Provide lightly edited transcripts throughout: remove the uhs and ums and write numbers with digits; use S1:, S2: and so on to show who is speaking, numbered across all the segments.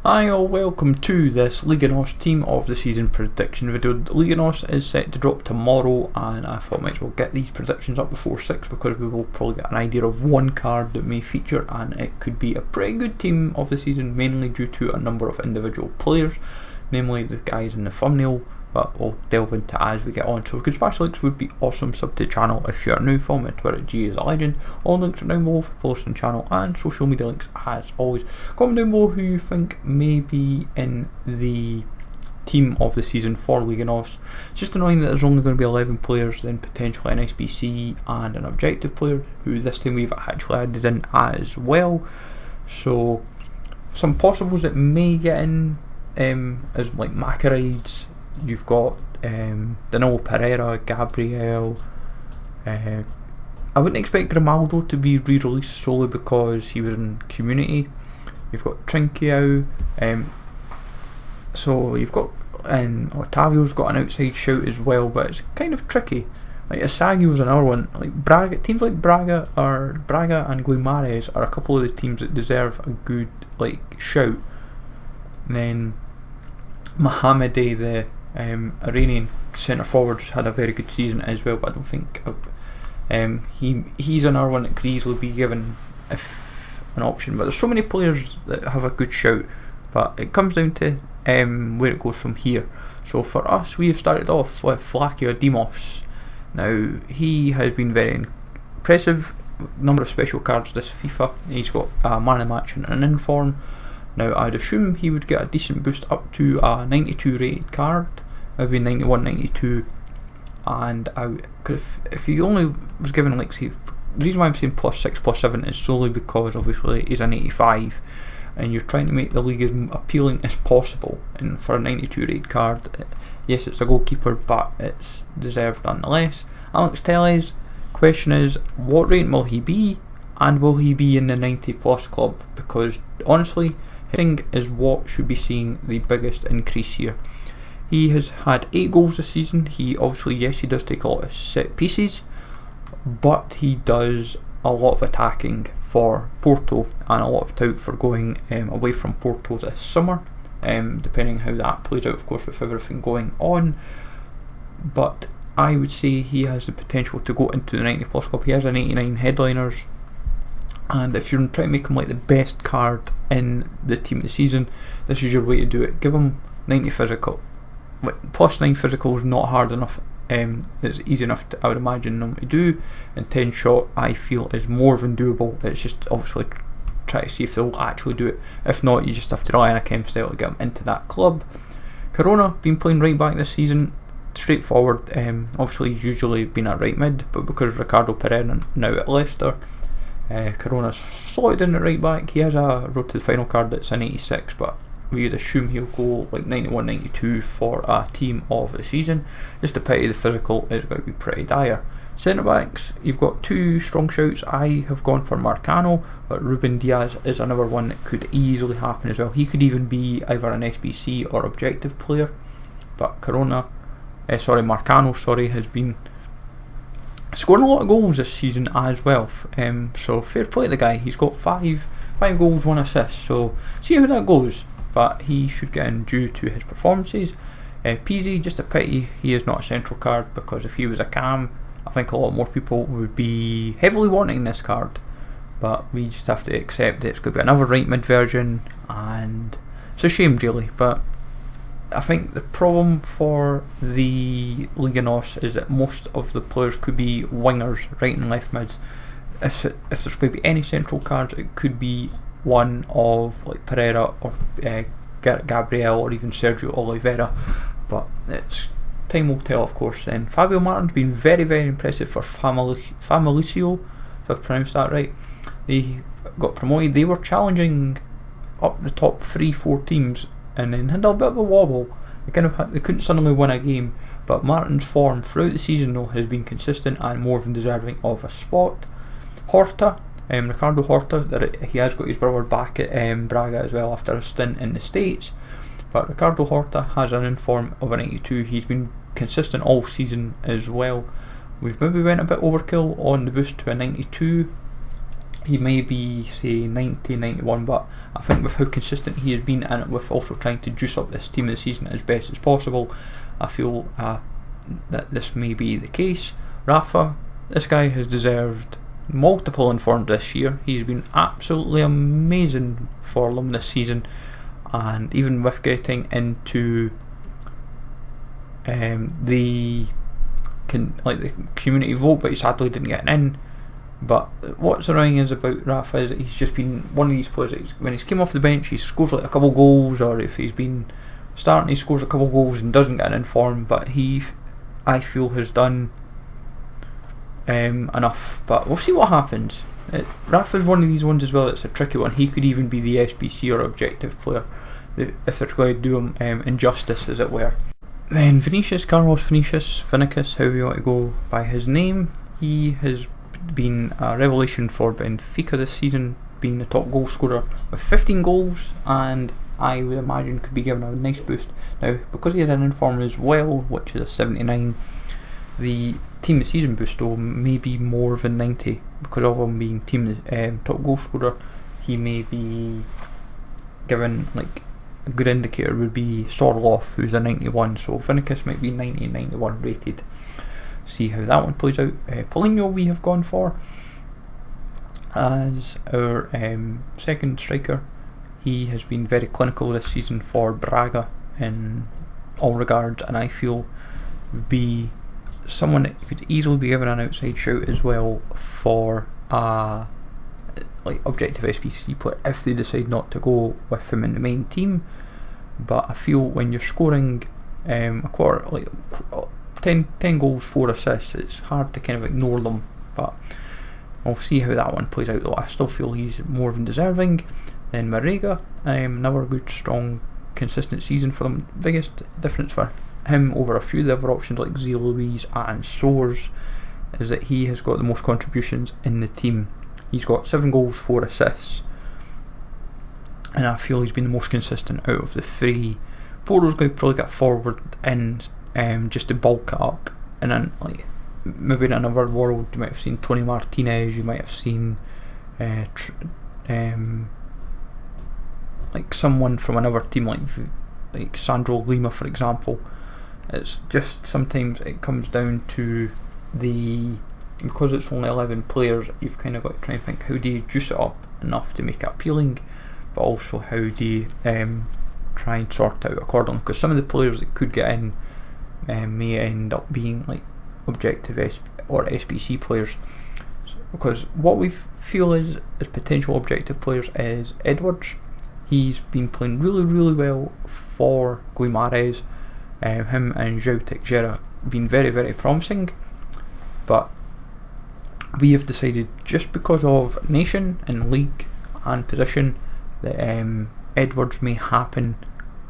S1: Hi all, welcome to this Liga NOS Team of the Season prediction video. Liga NOS is set to drop tomorrow, and I thought I might as well get these predictions up before 6 because we will probably get an idea of one card that may feature, and it could be a pretty good team of the season, mainly due to a number of individual players, namely the guys in the thumbnail, but we'll delve into as we get on. So if you could smash links, would be awesome. Sub to the channel if you are new. Follow me on Twitter at G is a legend. All links are down below for posting the channel and social media links as always. Comment down below who you think may be in the team of the season for Liga NOS. It's just annoying that there's only going to be 11 players, then potentially an SBC and an objective player, who this time we've actually added in as well. So some possibles that may get in is like Macarides. You've got Danilo Pereira, Gabriel. I wouldn't expect Grimaldo to be re-released solely because he was in Community. You've got Trinkiao. So you've got Otavio's got an outside shout as well, but it's kind of tricky. Like Asagio's another one. Like Braga, teams like Braga and Guimarães are a couple of the teams that deserve a good shout. And then Mohamedi, the Iranian centre forwards, had a very good season as well, but I don't think he's another one that could easily be given if an option. But there's so many players that have a good shout, but it comes down to where it goes from here. So for us, we have started off with Vlachia Demos. Now he has been very impressive. Number of special cards this FIFA. He's got a man of the match and an inform. Now I'd assume he would get a decent boost up to a 92 rated card, maybe 91, 92, and if he only was given the reason why I'm saying +6, +7 is solely because obviously he's an 85, and you're trying to make the league as appealing as possible, and for a 92 rated card, yes it's a goalkeeper, but it's deserved nonetheless. Alex Telles, question is, what rating will he be, and will he be in the 90 plus club? Because honestly, hitting is what should be seeing the biggest increase here. He has had 8 goals this season. He obviously, yes, he does take a lot of set pieces, but he does a lot of attacking for Porto and a lot of tout for going away from Porto this summer, depending how that plays out, of course, with everything going on. But I would say he has the potential to go into the 90 plus club. He has an 89 headliners, and if you're trying to make him like the best card in the team of the season, this is your way to do it. Give him 90 physical. +9 physical is not hard enough. It's easy enough I would imagine them to do, and 10 shot I feel is more than doable. It's just obviously try to see if they'll actually do it. If not, you just have to rely on a chem style to get them into that club. Corona been playing right back this season, straightforward. Obviously he's usually been at right mid, but because of Ricardo Pereira now at Leicester, Corona's slotted in at right back. He has a road to the final card that's an 86, but we'd assume he'll go like 91, 92 for a team of the season. Just a pity the physical is going to be pretty dire. Centre backs, you've got 2 strong shouts. I have gone for Marcano, but Ruben Diaz is another one that could easily happen as well. He could even be either an SBC or objective player, but Marcano has been scoring a lot of goals this season as well. So fair play to the guy. He's got 5 goals, 1 assist, so see how that goes. But he should get in due to his performances. Pizzi, just a pity he is not a central card, because if he was a cam, I think a lot more people would be heavily wanting this card. But we just have to accept that it's going to be another right mid version, and it's a shame really. But I think the problem for the Liga NOS is that most of the players could be wingers, right and left mids. If there's going to be any central cards, it could be one of like Pereira or Gabriel or even Sergio Oliveira, but it's time will tell, of course. Then Fabio Martin's been very, very impressive for Famalicão, if I've pronounced that right. They got promoted. They were challenging up the top 3-4 teams, and then had a bit of a wobble. They couldn't suddenly win a game, but Martin's form throughout the season though has been consistent and more than deserving of a spot. Horta, Ricardo Horta, that he has got his brother back at Braga as well after a stint in the States, but Ricardo Horta has an inform of a 92. He's been consistent all season as well. We've maybe went a bit overkill on the boost to a 92. he may be, say, 90, 91, but I think with how consistent he has been, and with also trying to juice up this team of the season as best as possible, I feel that this may be the case. Rafa, this guy has deserved multiple informed this year. He's been absolutely amazing for them this season, and even with getting into the community vote, but he sadly didn't get in. But what's annoying is about Rafa is that he's just been one of these players that when he's came off the bench, he scores like a couple goals, or if he's been starting, he scores a couple goals and doesn't get an inform. But he, I feel, has done enough. But we'll see what happens. Rafa's one of these ones as well. It's a tricky one. He could even be the SBC or objective player if they're going to do him injustice, as it were. Then Carlos Vinicius, however you want to go by his name, he has been a revelation for Benfica this season, being the top goal scorer with 15 goals, and I would imagine could be given a nice boost. Now, because he has an inform as well, which is a 79, the team of the season boost though may be more than 90, because of him being top goal scorer. He may be given, like, a good indicator would be Sorloth, who's a 91, so Vinicius might be 90 and 91 rated. See how that one plays out. Paulinho we have gone for as our second striker. He has been very clinical this season for Braga in all regards, and I feel be someone that could easily be given an outside shout as well for like objective SPC player if they decide not to go with him in the main team. But I feel when you're scoring a quarter, like 10 goals, 4 assists, it's hard to kind of ignore them. But we'll see how that one plays out though. I still feel he's more than deserving. Then Marega, another good, strong, consistent season for them. Biggest difference for him over a few of the other options like Zia Louise and Soares is that he has got the most contributions in the team. He's got 7 goals, 4 assists, and I feel he's been the most consistent out of the three. Porto's going to probably get forward in just to bulk it up, and then like maybe in another world you might have seen Tony Martinez, you might have seen like someone from another team like Sandro Lima, for example. It's just sometimes it comes down to because it's only 11 players, you've kind of got to try and think, how do you juice it up enough to make it appealing, but also how do you try and sort it out accordingly, because some of the players that could get in may end up being like objective or SBC players. Because what we feel is potential objective players is Edwards. He's been playing really well for Guimarães. Him and João Teixeira been very promising, but we have decided, just because of nation and league and position, that Edwards may happen,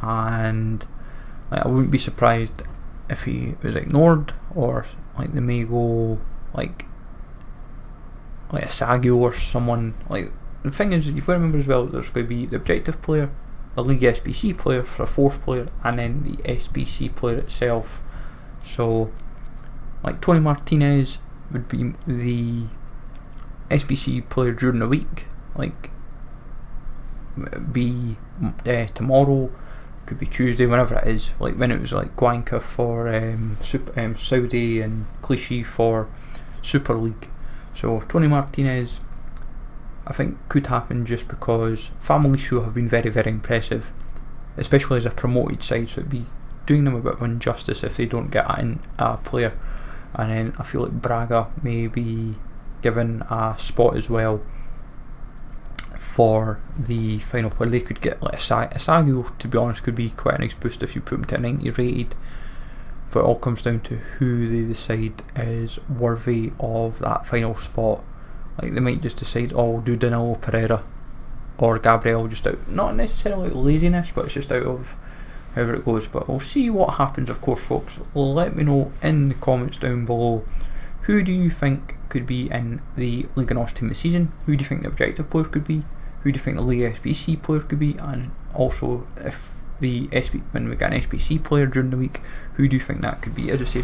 S1: and I wouldn't be surprised if he was ignored, or like they may go like a Sagio or someone. Like, the thing is, you've got to remember as well, there's going to be the objective player, the league SBC player for a fourth player, and then the SBC player itself. So like Tony Martinez would be the SBC player during the week, like be tomorrow, could be Tuesday, whenever it is, like when it was like Guanca for Saudi and Clichy for Super League. So Tony Martinez, I think, could happen just because Famalicão have been very impressive, especially as a promoted side, so it'd be doing them a bit of injustice if they don't get in a player. And then I feel like Braga may be given a spot as well for the final player. They could get like a Sagio, to be honest, could be quite a nice boost if you put him to a 90 rated, but it all comes down to who they decide is worthy of that final spot. Like, they might just decide, oh, we'll do Danilo Pereira or Gabriel, just out, not necessarily laziness, but it's just out of however it goes. But we'll see what happens, of course, folks. Let me know in the comments down below, who do you think could be in the Liga NOS team this season? Who do you think the objective player could be? Who do you think the Liga SBC player could be? And also, if when we get an SBC player during the week, who do you think that could be? As I said,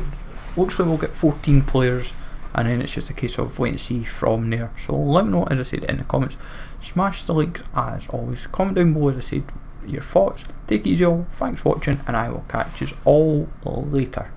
S1: looks like we'll get 14 players and then it's just a case of waiting to see from there. So let me know, as I said, in the comments. Smash the likes as always, comment down below, as I said, your thoughts. Take it easy all, thanks for watching, and I will catch you all later.